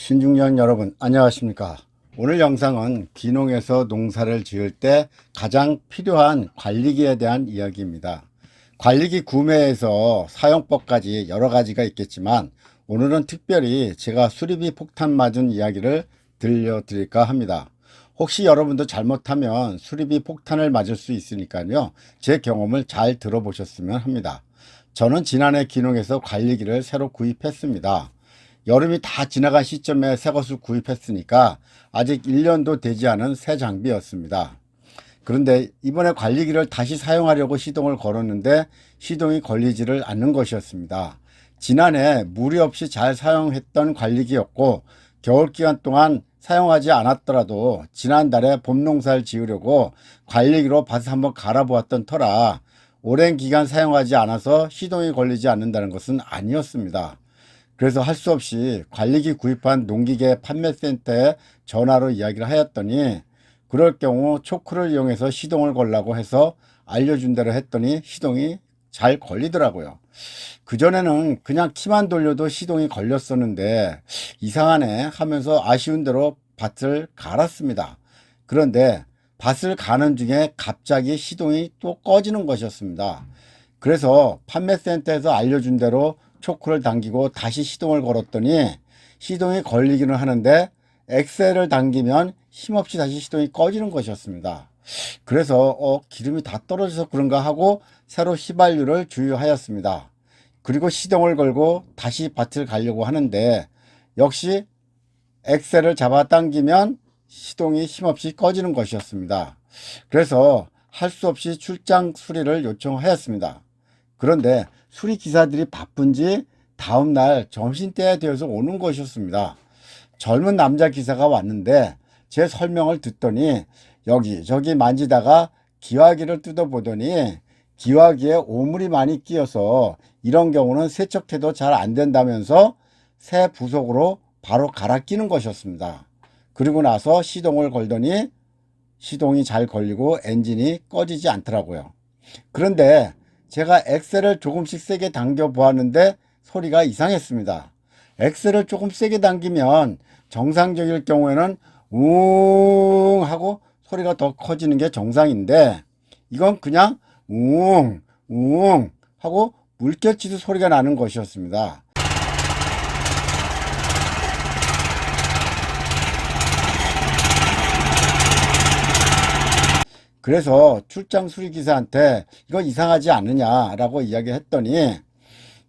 신중년 여러분 안녕하십니까. 오늘 영상은 귀농에서 농사를 지을 때 가장 필요한 관리기에 대한 이야기입니다. 관리기 구매에서 사용법까지 여러 가지가 있겠지만 오늘은 특별히 제가 수리비 폭탄 맞은 이야기를 들려드릴까 합니다. 혹시 여러분도 잘못하면 수리비 폭탄을 맞을 수 있으니까요, 제 경험을 잘 들어보셨으면 합니다. 저는 지난해 귀농에서 관리기를 새로 구입했습니다. 여름이 다 지나간 시점에 새 것을 구입했으니까 아직 1년도 되지 않은 새 장비였습니다. 그런데 이번에 관리기를 다시 사용하려고 시동을 걸었는데 시동이 걸리지를 않는 것이었습니다. 지난해 무리 없이 잘 사용했던 관리기였고 겨울기간 동안 사용하지 않았더라도 지난달에 봄 농사를 지으려고 관리기로 밭을 한번 갈아보았던 터라 오랜 기간 사용하지 않아서 시동이 걸리지 않는다는 것은 아니었습니다. 그래서 할 수 없이 관리기 구입한 농기계 판매센터에 전화로 이야기를 하였더니 그럴 경우 초크를 이용해서 시동을 걸라고 해서 알려준 대로 했더니 시동이 잘 걸리더라고요. 그전에는 그냥 키만 돌려도 시동이 걸렸었는데 이상하네 하면서 아쉬운 대로 밭을 갈았습니다. 그런데 밭을 가는 중에 갑자기 시동이 또 꺼지는 것이었습니다. 그래서 판매센터에서 알려준 대로 초크를 당기고 다시 시동을 걸었더니 시동이 걸리기는 하는데 엑셀을 당기면 힘없이 다시 시동이 꺼지는 것이었습니다. 그래서 기름이 다 떨어져서 그런가 하고 새로 휘발유를 주유하였습니다. 그리고 시동을 걸고 다시 밭을 가려고 하는데 역시 엑셀을 잡아당기면 시동이 힘없이 꺼지는 것이었습니다. 그래서 할 수 없이 출장 수리를 요청하였습니다. 그런데 수리 기사들이 바쁜지 다음날 점심때에 되어서 오는 것이었습니다. 젊은 남자 기사가 왔는데 제 설명을 듣더니 여기저기 만지다가 기화기를 뜯어보더니 기화기에 오물이 많이 끼어서 이런 경우는 세척해도 잘 안 된다면서 새 부속으로 바로 갈아 끼는 것이었습니다. 그리고 나서 시동을 걸더니 시동이 잘 걸리고 엔진이 꺼지지 않더라고요. 그런데 제가 엑셀을 조금씩 세게 당겨 보았는데 소리가 이상했습니다. 엑셀을 조금 세게 당기면 정상적일 경우에는 웅 하고 소리가 더 커지는 게 정상인데 이건 그냥 웅 하고 물결치듯 소리가 나는 것이었습니다. 그래서 출장 수리기사한테 이거 이상하지 않느냐라고 이야기했더니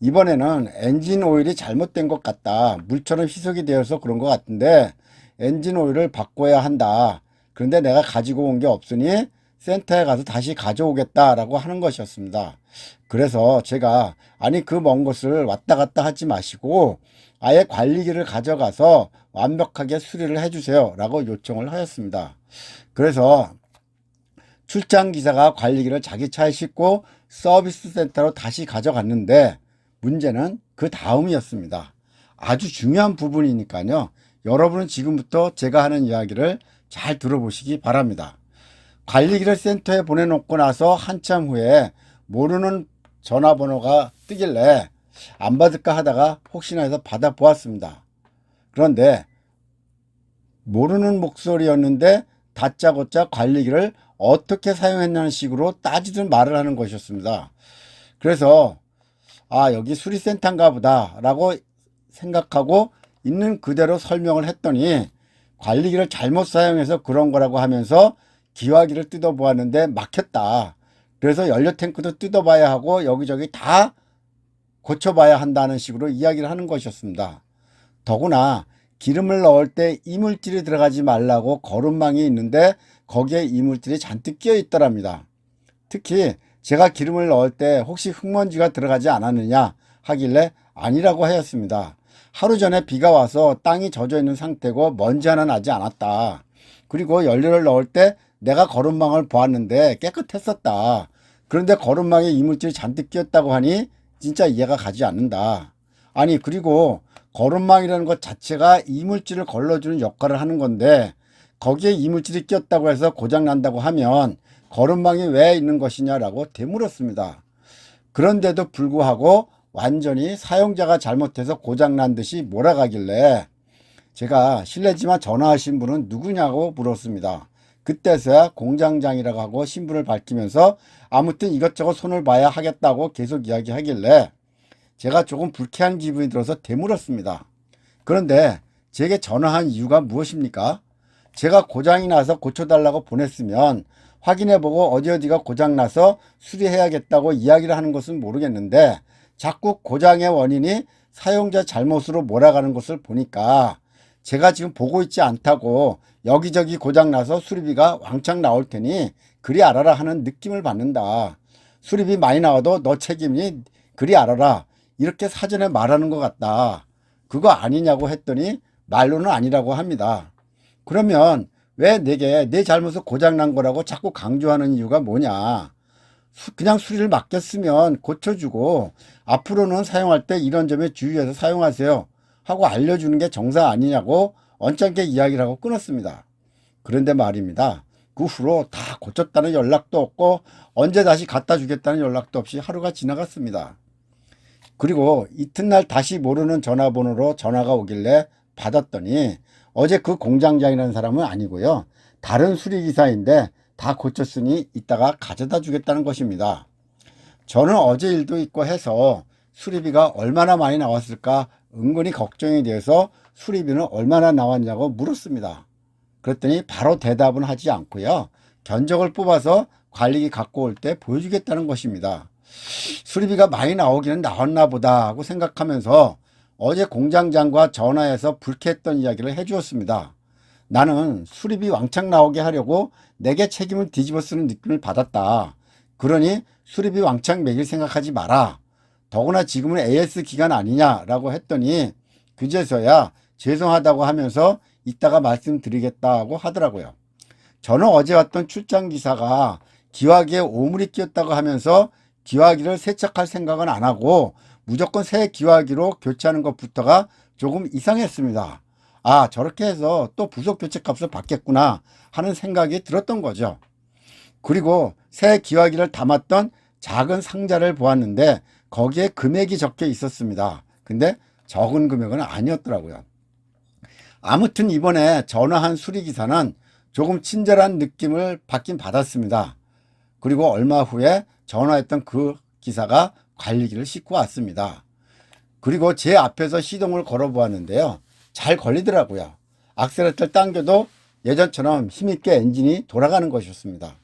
이번에는 엔진 오일이 잘못된 것 같다. 물처럼 희석이 되어서 그런 것 같은데 엔진 오일을 바꿔야 한다. 그런데 내가 가지고 온 게 없으니 센터에 가서 다시 가져오겠다라고 하는 것이었습니다. 그래서 제가 아니 그 먼 곳을 왔다 갔다 하지 마시고 아예 관리기를 가져가서 완벽하게 수리를 해주세요 라고 요청을 하였습니다. 그래서 출장 기사가 관리기를 자기 차에 싣고 서비스 센터로 다시 가져갔는데 문제는 그 다음이었습니다. 아주 중요한 부분이니까요. 여러분은 지금부터 제가 하는 이야기를 잘 들어보시기 바랍니다. 관리기를 센터에 보내놓고 나서 한참 후에 모르는 전화번호가 뜨길래 안 받을까 하다가 혹시나 해서 받아보았습니다. 그런데 모르는 목소리였는데 다짜고짜 관리기를 어떻게 사용했냐는 식으로 따지듯 말을 하는 것이었습니다. 그래서 여기 수리센터인가 보다 라고 생각하고 있는 그대로 설명을 했더니 관리기를 잘못 사용해서 그런 거라고 하면서 기화기를 뜯어보았는데 막혔다. 그래서 연료 탱크도 뜯어봐야 하고 여기저기 다 고쳐봐야 한다는 식으로 이야기를 하는 것이었습니다. 더구나 기름을 넣을 때 이물질이 들어가지 말라고 거름망이 있는데 거기에 이물질이 잔뜩 끼어 있더랍니다. 특히 제가 기름을 넣을 때 혹시 흙먼지가 들어가지 않았느냐 하길래 아니라고 하였습니다. 하루 전에 비가 와서 땅이 젖어 있는 상태고 먼지 하나 나지 않았다. 그리고 연료를 넣을 때 내가 거름망을 보았는데 깨끗했었다. 그런데 거름망에 이물질이 잔뜩 끼었다고 하니 진짜 이해가 가지 않는다. 아니 그리고 거름망이라는 것 자체가 이물질을 걸러주는 역할을 하는 건데 거기에 이물질이 끼었다고 해서 고장난다고 하면 거름망이 왜 있는 것이냐라고 되물었습니다. 그런데도 불구하고 완전히 사용자가 잘못해서 고장난 듯이 몰아가길래 제가 실례지만 전화하신 분은 누구냐고 물었습니다. 그때서야 공장장이라고 하고 신분을 밝히면서 아무튼 이것저것 손을 봐야 하겠다고 계속 이야기하길래 제가 조금 불쾌한 기분이 들어서 되물었습니다. 그런데 제게 전화한 이유가 무엇입니까? 제가 고장이 나서 고쳐달라고 보냈으면 확인해보고 어디가 고장나서 수리해야겠다고 이야기를 하는 것은 모르겠는데 자꾸 고장의 원인이 사용자 잘못으로 몰아가는 것을 보니까 제가 지금 보고 있지 않다고 여기저기 고장나서 수리비가 왕창 나올 테니 그리 알아라 하는 느낌을 받는다. 수리비 많이 나와도 너 책임이니 그리 알아라. 이렇게 사전에 말하는 것 같다. 그거 아니냐고 했더니 말로는 아니라고 합니다. 그러면 왜 내게 내 잘못을 고장난 거라고 자꾸 강조하는 이유가 뭐냐? 그냥 수리를 맡겼으면 고쳐주고 앞으로는 사용할 때 이런 점에 주의해서 사용하세요 하고 알려주는 게 정상 아니냐고 언짢게 이야기를 하고 끊었습니다. 그런데 말입니다. 그 후로 다 고쳤다는 연락도 없고 언제 다시 갖다 주겠다는 연락도 없이 하루가 지나갔습니다. 그리고 이튿날 다시 모르는 전화번호로 전화가 오길래 받았더니 어제 그 공장장이라는 사람은 아니고요. 다른 수리기사인데 다 고쳤으니 이따가 가져다 주겠다는 것입니다. 저는 어제 일도 있고 해서 수리비가 얼마나 많이 나왔을까 은근히 걱정이 돼서 수리비는 얼마나 나왔냐고 물었습니다. 그랬더니 바로 대답은 하지 않고요. 견적을 뽑아서 관리기 갖고 올 때 보여주겠다는 것입니다. 수리비가 많이 나오기는 나왔나 보다 하고 생각하면서 어제 공장장과 전화해서 불쾌했던 이야기를 해주었습니다. 나는 수리비 왕창 나오게 하려고 내게 책임을 뒤집어 쓰는 느낌을 받았다. 그러니 수리비 왕창 매길 생각하지 마라. 더구나 지금은 AS 기간 아니냐라고 했더니 그제서야 죄송하다고 하면서 이따가 말씀드리겠다고 하더라고요. 저는 어제 왔던 출장 기사가 기화기에 오물이 끼었다고 하면서 기화기를 세척할 생각은 안 하고 무조건 새 기화기로 교체하는 것부터가 조금 이상했습니다. 아, 저렇게 해서 또 부속 교체 값을 받겠구나 하는 생각이 들었던 거죠. 그리고 새 기화기를 담았던 작은 상자를 보았는데 거기에 금액이 적혀 있었습니다. 근데 적은 금액은 아니었더라고요. 아무튼 이번에 전화한 수리기사는 조금 친절한 느낌을 받긴 받았습니다. 그리고 얼마 후에 전화했던 그 기사가 관리기를 싣고 왔습니다. 그리고 제 앞에서 시동을 걸어 보았는데요. 잘 걸리더라고요. 악셀레터를 당겨도 예전처럼 힘있게 엔진이 돌아가는 것이었습니다.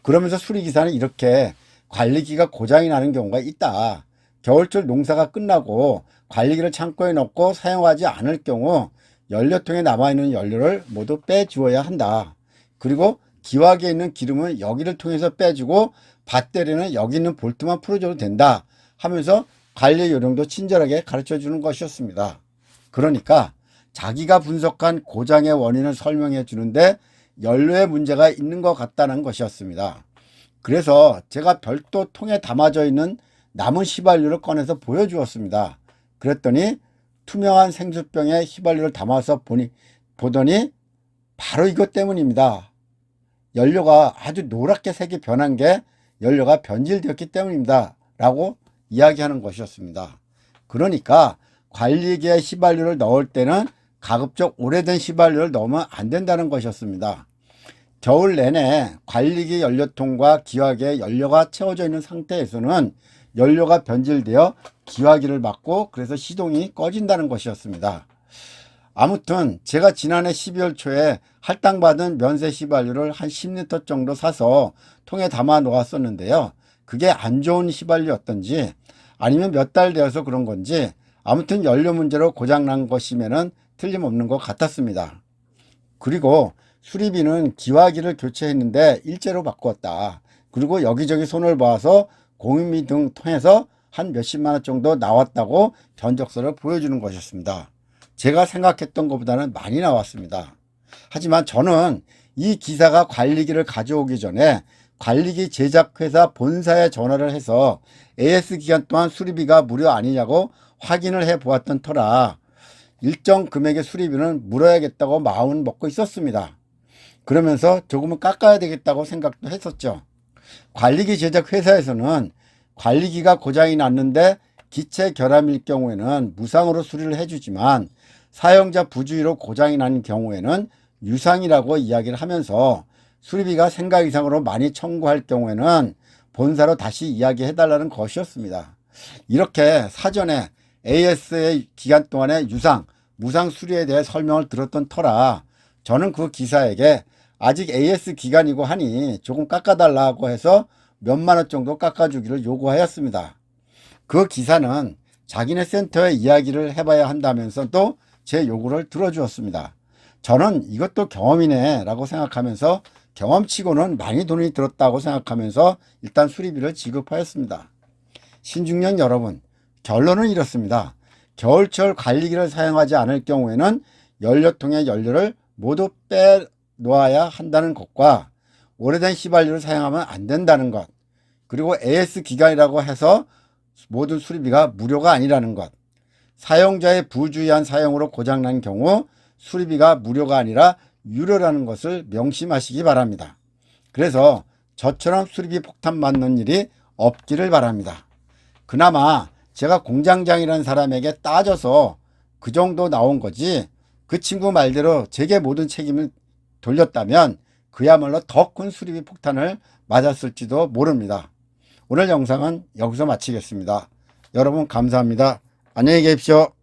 그러면서 수리기사는 이렇게 관리기가 고장이 나는 경우가 있다. 겨울철 농사가 끝나고 관리기를 창고에 넣고 사용하지 않을 경우 연료통에 남아있는 연료를 모두 빼주어야 한다. 그리고 기화기에 있는 기름은 여기를 통해서 빼주고 배터리는 여기 있는 볼트만 풀어줘도 된다 하면서 관리 요령도 친절하게 가르쳐 주는 것이었습니다. 그러니까 자기가 분석한 고장의 원인을 설명해 주는데 연료에 문제가 있는 것 같다는 것이었습니다. 그래서 제가 별도 통에 담아져 있는 남은 휘발유를 꺼내서 보여주었습니다. 그랬더니 투명한 생수병에 휘발유를 담아서 보더니 바로 이것 때문입니다. 연료가 아주 노랗게 색이 변한 게 연료가 변질되었기 때문입니다. 라고 이야기하는 것이었습니다. 그러니까 관리기에 휘발유를 넣을 때는 가급적 오래된 휘발유를 넣으면 안 된다는 것이었습니다. 겨울 내내 관리기 연료통과 기화기에 연료가 채워져 있는 상태에서는 연료가 변질되어 기화기를 막고 그래서 시동이 꺼진다는 것이었습니다. 아무튼 제가 지난해 12월 초에 할당받은 면세 휘발유를 한 10리터 정도 사서 통에 담아 놓았었는데요. 그게 안 좋은 휘발유였던지 아니면 몇 달 되어서 그런 건지 아무튼 연료 문제로 고장난 것이면은 틀림없는 것 같았습니다. 그리고 수리비는 기화기를 교체했는데 일제로 바꾸었다. 그리고 여기저기 손을 봐서 공인비 등 통해서 한 몇십만 원 정도 나왔다고 견적서를 보여주는 것이었습니다. 제가 생각했던 것보다는 많이 나왔습니다. 하지만 저는 이 기사가 관리기를 가져오기 전에 관리기 제작회사 본사에 전화를 해서 AS 기간 동안 수리비가 무료 아니냐고 확인을 해 보았던 터라 일정 금액의 수리비는 물어야겠다고 마음은 먹고 있었습니다. 그러면서 조금은 깎아야 되겠다고 생각도 했었죠. 관리기 제작 회사에서는 관리기가 고장이 났는데 기체 결함일 경우에는 무상으로 수리를 해주지만 사용자 부주의로 고장이 난 경우에는 유상이라고 이야기를 하면서 수리비가 생각 이상으로 많이 청구할 경우에는 본사로 다시 이야기해달라는 것이었습니다. 이렇게 사전에 AS의 기간 동안의 유상, 무상 수리에 대해 설명을 들었던 터라 저는 그 기사에게 아직 AS 기간이고 하니 조금 깎아달라고 해서 몇만 원 정도 깎아주기를 요구하였습니다. 그 기사는 자기네 센터에 이야기를 해봐야 한다면서도 제 요구를 들어주었습니다. 저는 이것도 경험이네 라고 생각하면서 경험치고는 많이 돈이 들었다고 생각하면서 일단 수리비를 지급하였습니다. 신중년 여러분, 결론은 이렇습니다. 겨울철 관리기를 사용하지 않을 경우에는 연료통의 연료를 모두 빼놓아야 한다는 것과 오래된 휘발유를 사용하면 안 된다는 것, 그리고 AS 기간이라고 해서 모든 수리비가 무료가 아니라는 것, 사용자의 부주의한 사용으로 고장난 경우 수리비가 무료가 아니라 유료라는 것을 명심하시기 바랍니다. 그래서 저처럼 수리비 폭탄 맞는 일이 없기를 바랍니다. 그나마 제가 공장장이라는 사람에게 따져서 그 정도 나온 거지, 그 친구 말대로 제게 모든 책임을 돌렸다면 그야말로 더 큰 수리비 폭탄을 맞았을지도 모릅니다. 오늘 영상은 여기서 마치겠습니다. 여러분 감사합니다. 안녕히 계십시오.